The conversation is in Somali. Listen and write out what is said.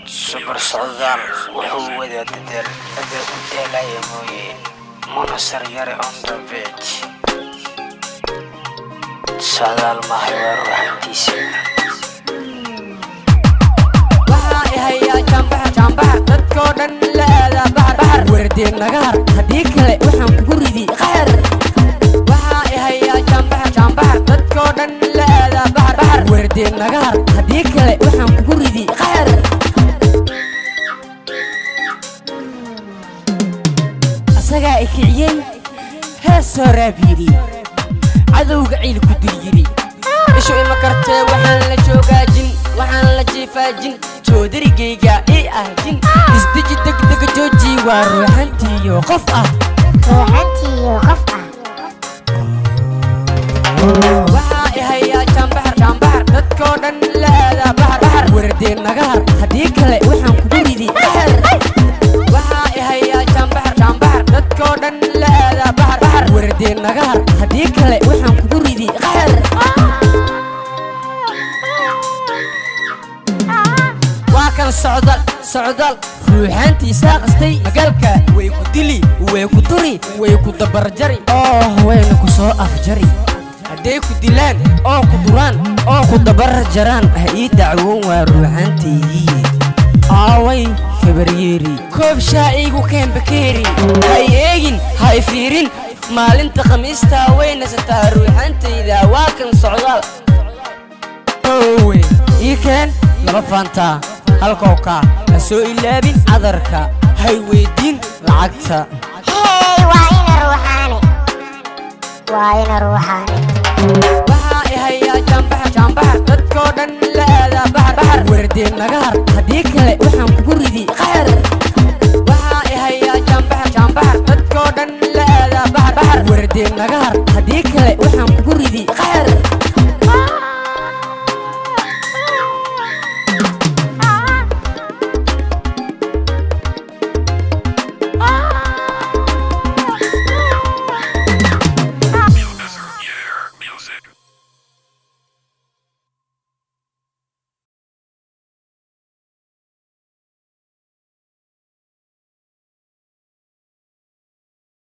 سوبر سعودال وهو ذا تدل لا يموي منصر يري on the beach سعودال ما هي روحتيسي هيا جنبها dadkoo dhan leeda bahar wardeen naga har hadii kale waxaan kugu ridi qaar waxa haya jamba dadkoo dhan leeda bahar wardeen naga har hadii kale waxaan kugu ridi qaar asaga ikiciyay heesoo raabiri cadowga ciil ku diryiri ishu ima kartee waxaan la joogaajin waxaan la jiifaajin joodariga ahjin isdiji degdeg jooji waa ruuxantiyo qof ah waxa haya jambahar dadkoo dhan leeda bahar wardeen naga har hadii kale waxaan kugu ridi qaar waxa haya jambahar dadkoo dhan leeda bahar wardeen naga har hadii kale waxaan kugu ridi qaar kan socdal ruuxantiisa qastay magaalka way ku dili way ku duri way ku dabarjari wayna ku soo afjari haday ku dilaan ku duraan ku dabarjaraan ii dacwoon waa ruuxantii way kabaryeeri koob shaa'igu keen bakeeri hay eegin hay fiirin maalinta khamiista wayna sataa ruuxantayda waa kan socdal ii keen laba faantaa halkooka soo ilaabin adarka hay weydiin lacagta waa ina ruuxaani waxa haya jambahar dadkoo dhan leeda bahar wardeen naga har hadii kale waxaan kugu ridi qaar waxa haya jambahar dadkoo dhan leeda bahar wardeen naga har hadii kale waxaan kugu ridi qaar